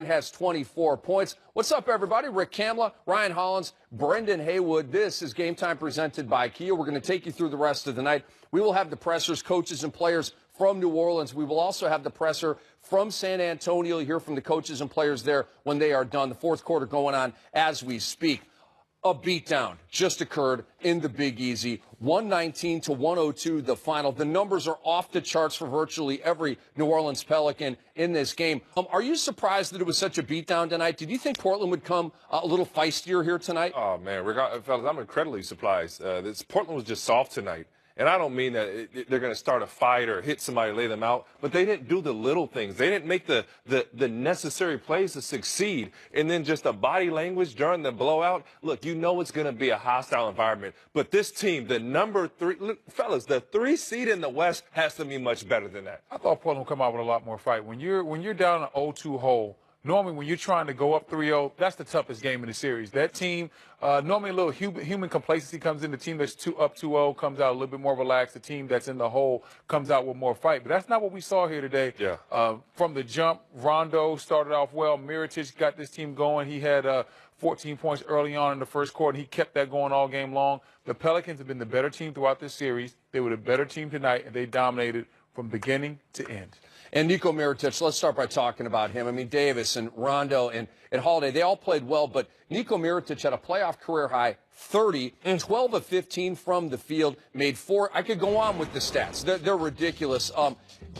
has 24 points. What's up, everybody? Rick Kamla, Ryan Hollins, Brendan Haywood. This is Game Time presented by Kia. We're going to take you through the rest of the night. We will have the pressers, coaches, and players from New Orleans. We will also have the presser from San Antonio. You'll hear from the coaches and players there when they are done. The fourth quarter going on as we speak. A beatdown just occurred in the Big Easy, 119-102, the final. The numbers are off the charts for virtually every New Orleans Pelican in this game. Are you surprised that it was such a beatdown tonight? Did you think Portland would come a little feistier here tonight? Oh, man, fellas, I'm incredibly surprised. Portland was just soft tonight. And I don't mean that they're going to start a fight or hit somebody, lay them out, but they didn't do the little things. They didn't make the necessary plays to succeed. And then just the body language during the blowout. Look, you know it's going to be a hostile environment. But this team, the number three, look, fellas, the 3 seed in the West has to be much better than that. I thought Portland would come out with a lot more fight. When you're down an 0-2 hole, normally when you're trying to go up 3-0, that's the toughest game in the series. That team, normally a little human complacency comes in. The team that's up 2-0 comes out a little bit more relaxed. The team that's in the hole comes out with more fight. But that's not what we saw here today. Yeah. From the jump, Rondo started off well. Mirotic got this team going. He had 14 points early on in the first quarter. He kept that going all game long. The Pelicans have been the better team throughout this series. They were the better team tonight, and they dominated from beginning to end. And Nico Mirotic, let's start by talking about him. I mean, Davis and Rondo and Holiday, they all played well, but Nico Mirotic had a playoff career high 30, 12 of 15 from the field, made 4. I could go on with the stats. They're ridiculous.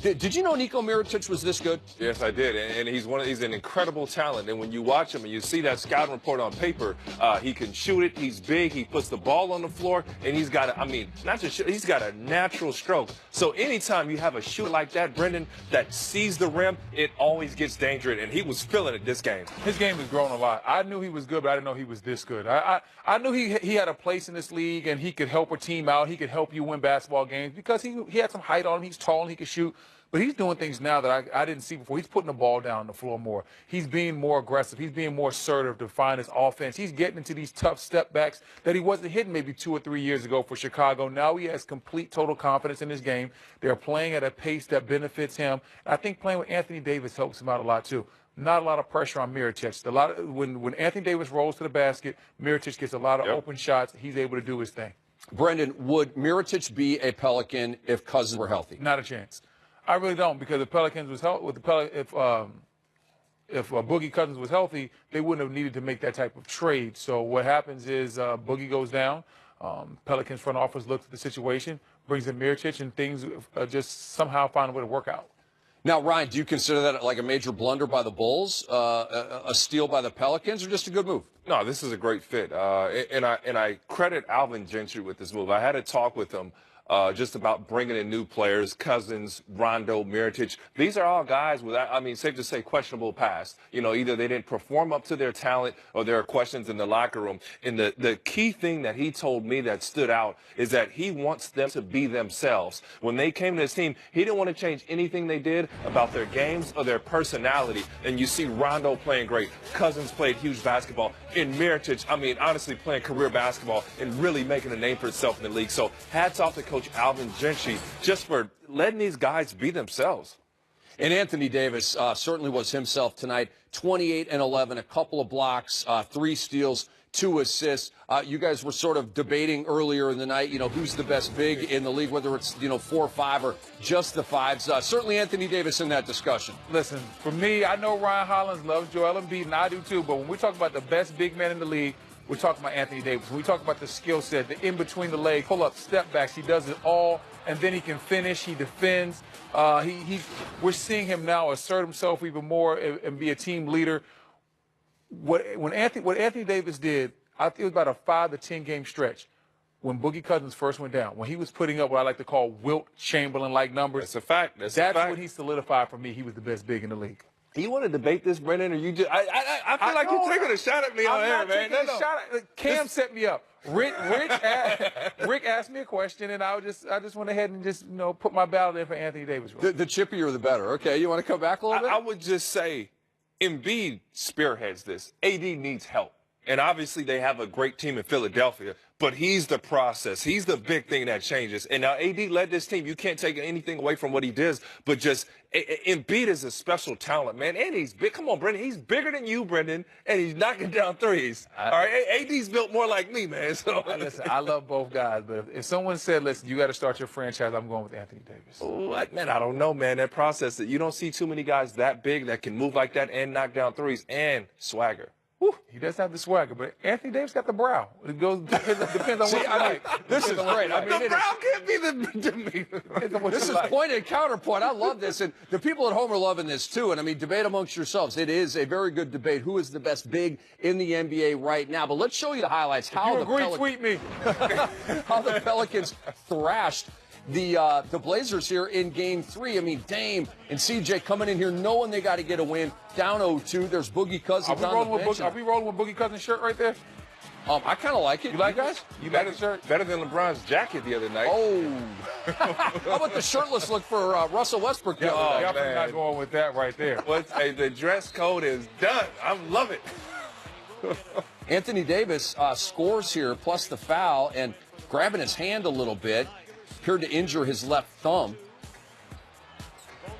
Did you know Nico Mirotic was this good? Yes, I did, and he's an incredible talent. And when you watch him and you see that scouting report on paper, he can shoot it. He's big. He puts the ball on the floor, and he's got not just shoot, he's got a natural stroke. So anytime you have a shooter like that, Brendan, that sees the rim, it always gets dangerous, and he was feeling it this game. His game has grown a lot. I knew he was good, but I didn't know he was this good. I knew he had a place in this league, and he could help a team out. He could help you win basketball games because he had some height on him. He's tall and he could shoot. But he's doing things now that I didn't see before. He's putting the ball down on the floor more. He's being more aggressive. He's being more assertive to find his offense. He's getting into these tough step backs that he wasn't hitting maybe 2 or 3 years ago for Chicago. Now he has complete, total confidence in his game. They're playing at a pace that benefits him. I think playing with Anthony Davis helps him out a lot, too. Not a lot of pressure on Mirotic. When Anthony Davis rolls to the basket, Mirotic gets a lot of open shots. He's able to do his thing. Brendan, would Mirotic be a Pelican if Cousins were healthy? Not a chance. I really don't, because the Pelicans was healthy. If Boogie Cousins was healthy, they wouldn't have needed to make that type of trade. So what happens is Boogie goes down. Pelicans front office looks at the situation, brings in Mirotic, and things just somehow find a way to work out. Now, Ryan, do you consider that like a major blunder by the Bulls, a steal by the Pelicans, or just a good move? No, this is a great fit, and I credit Alvin Gentry with this move. I had a talk with him just about bringing in new players, Cousins, Rondo, Mirotic. These are all guys with, safe to say, questionable past. You know, either they didn't perform up to their talent or there are questions in the locker room. And the key thing that he told me that stood out is that he wants them to be themselves. When they came to his team, he didn't want to change anything they did about their games or their personality. And you see Rondo playing great. Cousins played huge basketball. And Mirotic, honestly playing career basketball and really making a name for himself in the league. So hats off to Coach Alvin Gentry just for letting these guys be themselves. And Anthony Davis certainly was himself tonight. 28 and 11, a couple of blocks, 3 steals, 2 assists. You guys were sort of debating earlier in the night, who's the best big in the league, whether it's, 4 or 5 or just the 5s. Certainly Anthony Davis in that discussion. Listen, for me, I know Ryan Hollins loves Joel Embiid, and I do too, but when we talk about the best big man in the league, we're talking about Anthony Davis. When we talk about the skill set, the in-between the legs, pull-up, step backs, he does it all, and then he can finish, he defends. We're seeing him now assert himself even more and be a team leader. What Anthony Davis did, I think it was about a 5 to 10 game stretch when Boogie Cousins first went down, when he was putting up what I like to call Wilt Chamberlain-like numbers. That's a fact. That's when he solidified for me he was the best big in the league. You want to debate this, Brendan, or you just? I feel like you're taking a shot at me on air, man. Cam set me up. Rick asked me a question, and I just went ahead and just put my ballot in for Anthony Davis. The chippier, the better. Okay, you want to come back a little bit? I would just say, Embiid spearheads this. AD needs help, and obviously they have a great team in Philadelphia. But but he's the process. He's the big thing that changes. And now AD led this team. You can't take anything away from what he does, but just Embiid is a special talent, man. And he's big. Come on, Brendan. He's bigger than you, Brendan, and he's knocking down threes. All right, AD's built more like me, man. So listen, I love both guys, but if someone said, listen, you got to start your franchise, I'm going with Anthony Davis. What, man? I don't know, man. That process, that you don't see too many guys that big that can move like that and knock down threes and swagger. Whew, he does have the swagger, but Anthony Davis got the brow. It goes depends on what you like. This is great. I mean, The brow can't be the this is point and counterpoint. I love this, and the people at home are loving this too. And I mean, debate amongst yourselves. It is a very good debate. Who is the best big in the NBA right now? But let's show you the highlights. How tweet me. How the Pelicans thrashed the Blazers here in Game 3. I mean, Dame and CJ coming in here knowing they got to get a win. Down 0-2. There's Boogie Cousins on the bench. Are we rolling with Boogie Cousins' shirt right there? I kind of like it. You like guys? You like the shirt? Better than LeBron's jacket the other night. Oh. How about the shirtless look for Russell Westbrook the other night? Definitely not going with that right there. Hey, the dress code is done. I love it. Anthony Davis scores here, plus the foul, and grabbing his hand a little bit. Appeared to injure his left thumb,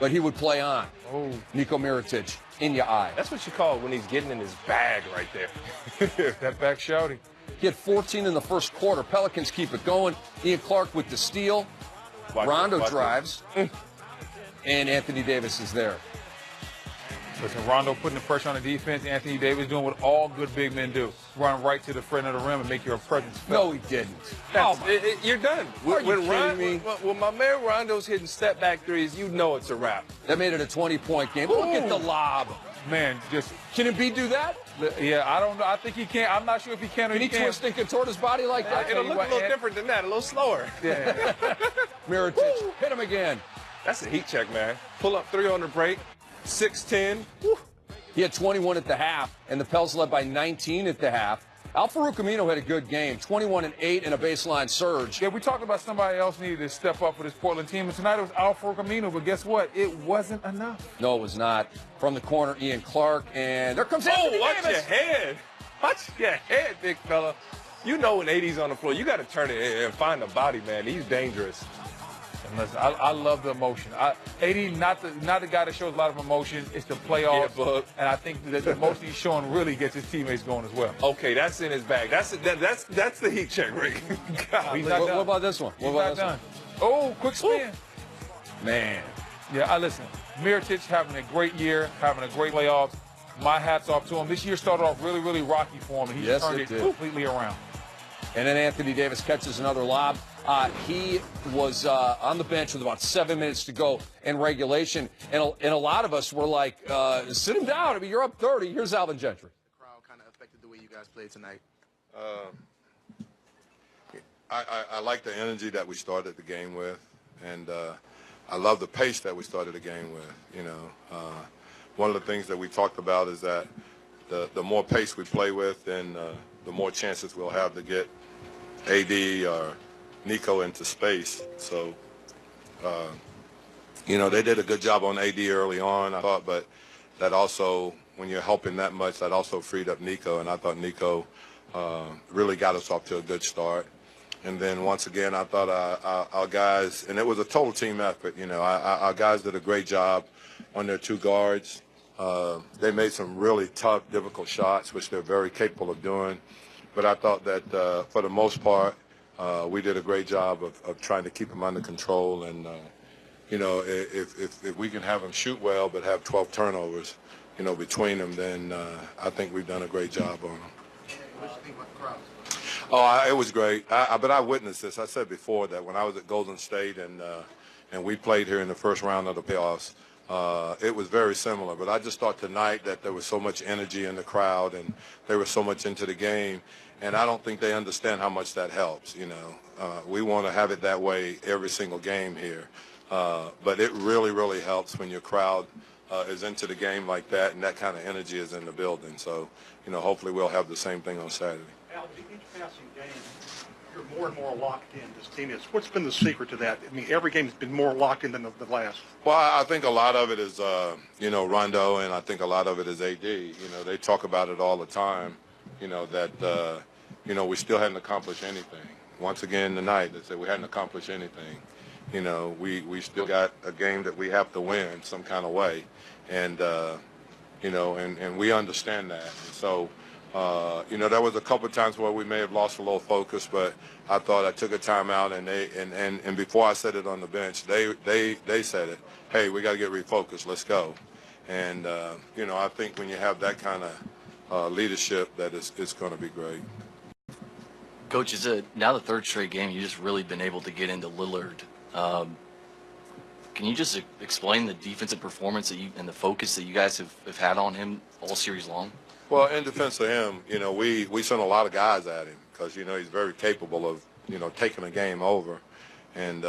but he would play on. Oh, Niko Mirotic, in your eye. That's what you call it when he's getting in his bag right there. that back shouting. He had 14 in the first quarter. Pelicans keep it going. Ian Clark with the steal. Rondo drives, and Anthony Davis is there. Listen, Rondo putting the pressure on the defense. Anthony Davis doing what all good big men do. Run right to the front of the rim and make your presence felt. No, he didn't. You're done. Are you kidding me? When my man Rondo's hitting step back threes, you know it's a wrap. That made it a 20-point game. Look at the lob. Man, just Can Embiid do that? yeah, I don't know. I think he can. I'm not sure if he can or Can he twist and contort his body like that? It'll look a little different than that, a little slower. Yeah. Mirotic, hit him again. That's a heat check, man. Pull up 3 on the break, 6'10". He had 21 at the half, and the Pels led by 19 at the half. Al-Farouq Amino had a good game, 21 and 8 in a baseline surge. Yeah, we talked about somebody else needed to step up for this Portland team, and tonight it was Al-Farouq Amino, but guess what? It wasn't enough. No, it was not. From the corner, Ian Clark, and there comes Anthony watch Davis. your head. Watch your head, big fella. You know when AD's on the floor, you got to turn it and find the body, man. He's dangerous. And listen, I love the emotion. AD, not the guy that shows a lot of emotion. It's the playoffs, Yeah, and I think that the emotion he's showing really gets his teammates going as well. Okay, that's in his bag. That's the heat check, Rick. He's not What done. about this one? He's What about not this done. Oh, quick spin. Man. Yeah, listen. Mirotic having a great year, having a great playoffs. My hat's off to him. This year started off really, really rocky for him, and he Yes, turned it it did. completely around. And then Anthony Davis catches another lob. He was on the bench with about 7 minutes to go in regulation. And a lot of us were like, sit him down. I mean, you're up 30. Here's Alvin Gentry. The crowd kind of affected the way you guys played tonight. I like the energy that we started the game with, and I love the pace that we started the game with. You know, one of the things that we talked about is that the more pace we play with, then the more chances we'll have to get AD or Nico into space. So, you know, they did a good job on AD early on, I thought, but that also, when you're helping that much, that also freed up Nico, and I thought Nico really got us off to a good start. And then once again, I thought our guys, and it was a total team effort, you know, our guys did a great job on their 2 guards. They made some really tough, difficult shots, which they're very capable of doing. But I thought that for the most part, we did a great job of trying to keep them under control. And, you know, if we can have them shoot well but have 12 turnovers, you know, between them, then I think we've done a great job on them. What do you think about the crowd? Oh, it was great. But I witnessed this. I said before that when I was at Golden State and we played here in the first round of the playoffs, it was very similar. But I just thought tonight that there was so much energy in the crowd and they were so much into the game. And I don't think they understand how much that helps, you know. We want to have it that way every single game here. But it really, really helps when your crowd is into the game like that and that kind of energy is in the building. So, you know, hopefully we'll have the same thing on Saturday. Al, each passing game, you're more and more locked in. This team is. What's been the secret to that? I mean, every game's been more locked in than the last. Well, I think a lot of it is, you know, Rondo, and I think a lot of it is AD. You know, they talk about it all the time, you know, that we still hadn't accomplished anything. Once again tonight, they said we hadn't accomplished anything. We still got a game that we have to win some kind of way, and and we understand that. And so, there was a couple of times where we may have lost a little focus, but I thought I took a timeout, and before I said it on the bench, they said it. Hey, we got to get refocused. Let's go. And I think when you have that kind of leadership, that it's going to be great. Coach, it's now the third straight game you've just really been able to get into Lillard. Can you just explain the defensive performance and the focus that you guys have had on him all series long? Well, in defense of him, we sent a lot of guys at him because, he's very capable of, taking a game over. And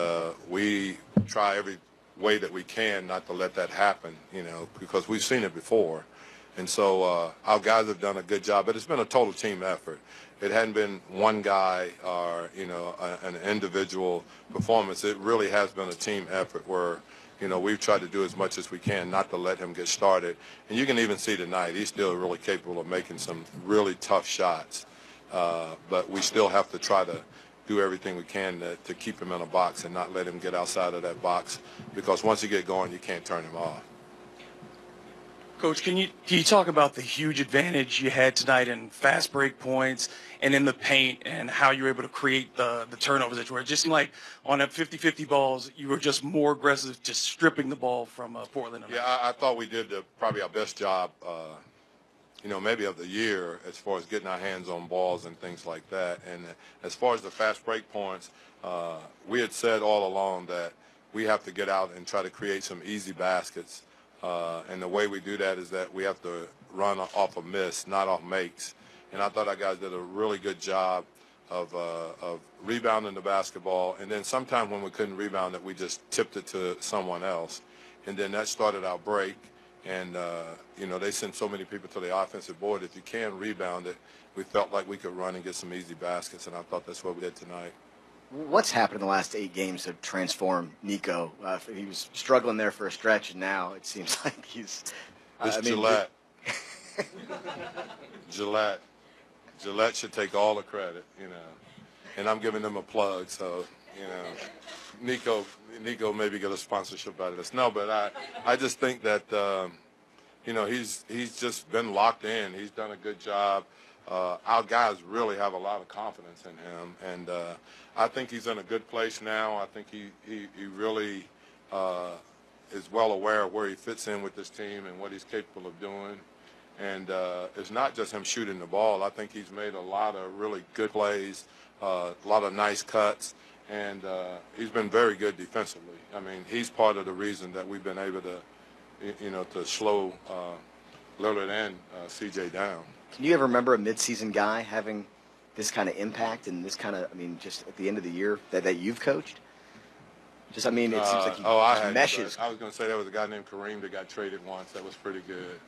we try every way that we can not to let that happen, because we've seen it before. And so our guys have done a good job, but it's been a total team effort. It hadn't been one guy or, an individual performance. It really has been a team effort where, we've tried to do as much as we can not to let him get started. And you can even see tonight, he's still really capable of making some really tough shots. But we still have to try to do everything we can to keep him in a box and not let him get outside of that box, because once you get going, you can't turn him off. Coach, can you talk about the huge advantage you had tonight in fast break points and in the paint, and how you were able to create the turnovers that you were? It just seemed like on that 50-50 balls, you were just more aggressive, just stripping the ball from Portland. Yeah, I thought we did probably our best job, maybe of the year as far as getting our hands on balls and things like that. And as far as the fast break points, we had said all along that we have to get out and try to create some easy baskets. And the way we do that is that we have to run off of miss, not off makes. And I thought our guys did a really good job of rebounding the basketball. And then sometime when we couldn't rebound it, we just tipped it to someone else. And then that started our break. And, they sent so many people to the offensive board. If you can rebound it, we felt like we could run and get some easy baskets. And I thought that's what we did tonight. What's happened in the last 8 games to transform Nico? He was struggling there for a stretch, and now it seems like he's... Gillette. Gillette should take all the credit, and I'm giving them a plug. So, Nico maybe get a sponsorship out of this. No, but I just think that he's just been locked in. He's done a good job. Our guys really have a lot of confidence in him, and I think he's in a good place now. I think he really is well aware of where he fits in with this team and what he's capable of doing. And it's not just him shooting the ball. I think he's made a lot of really good plays, a lot of nice cuts, and he's been very good defensively. I mean, he's part of the reason that we've been able to, to slow Lillard and CJ down. Can you ever remember a midseason guy having this kind of impact and this kind of, just at the end of the year that you've coached? It seems like he meshes. I was going to say there was a guy named Kareem that got traded once. That was pretty good,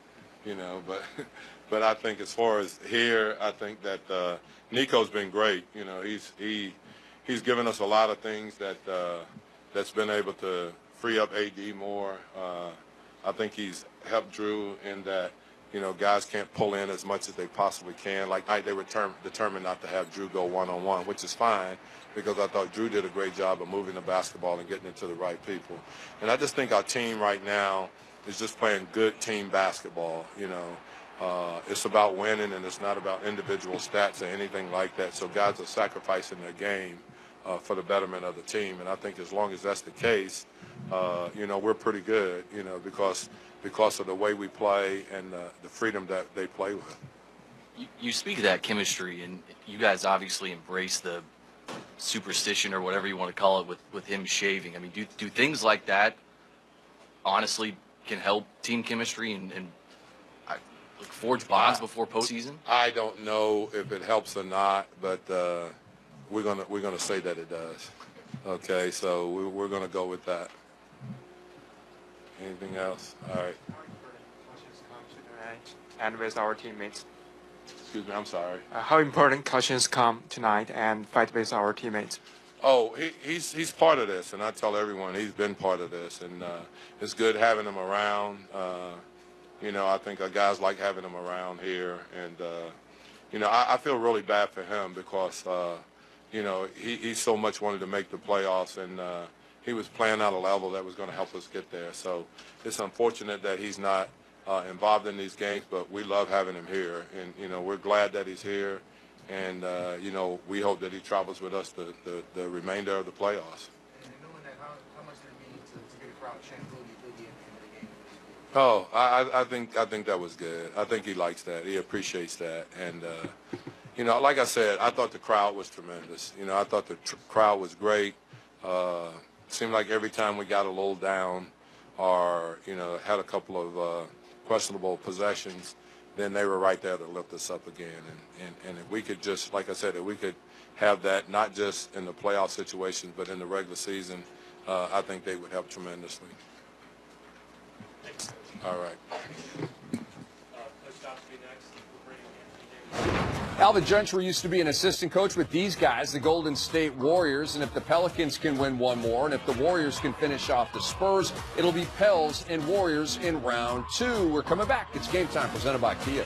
But I think as far as here, I think that Nico's been great. He's given us a lot of things that's been able to free up AD more. I think he's helped Drew in that. Guys can't pull in as much as they possibly can. Like tonight, they were determined not to have Drew go one-on-one, which is fine, because I thought Drew did a great job of moving the basketball and getting it to the right people. And I just think our team right now is just playing good team basketball. It's about winning, and it's not about individual stats or anything like that. So guys are sacrificing their game for the betterment of the team. And I think as long as that's the case, we're pretty good, because of the way we play and the freedom that they play with. You speak of that chemistry, and you guys obviously embrace the superstition or whatever you want to call it with him shaving. Do things like that honestly can help team chemistry and forge bonds before postseason? I don't know if it helps or not, but we're gonna say that it does. Okay, so we're gonna go with that. Anything else? All right. Cautions come tonight and with our teammates. Excuse me, I'm sorry. How important cautions come tonight and fight with our teammates? Oh, he's part of this, and I tell everyone he's been part of this, and it's good having him around. I think our guys like having him around here, and you know, I feel really bad for him because, you know, he so much wanted to make the playoffs, and he was playing at a level that was going to help us get there. So it's unfortunate that he's not involved in these games, but we love having him here. And, you know, we're glad that he's here. And, you know, we hope that he travels with us the remainder of the playoffs. And knowing that, how much did it mean to get a crowd chant Boogie Boogie at the end of the game? Oh, I think that was good. I think he likes that. He appreciates that. And, you know, like I said, I thought the crowd was tremendous. You know, I thought the crowd was great. Seemed like every time we got a little down or, you know, had a couple of questionable possessions, then they were right there to lift us up again. And if we could just, like I said, if we could have that not just in the playoff situations but in the regular season, I think they would help tremendously. All right. Alvin Gentry used to be an assistant coach with these guys, the Golden State Warriors, and if the Pelicans can win one more, and if the Warriors can finish off the Spurs, it'll be Pels and Warriors in round 2. We're coming back. It's Game Time, presented by Kia.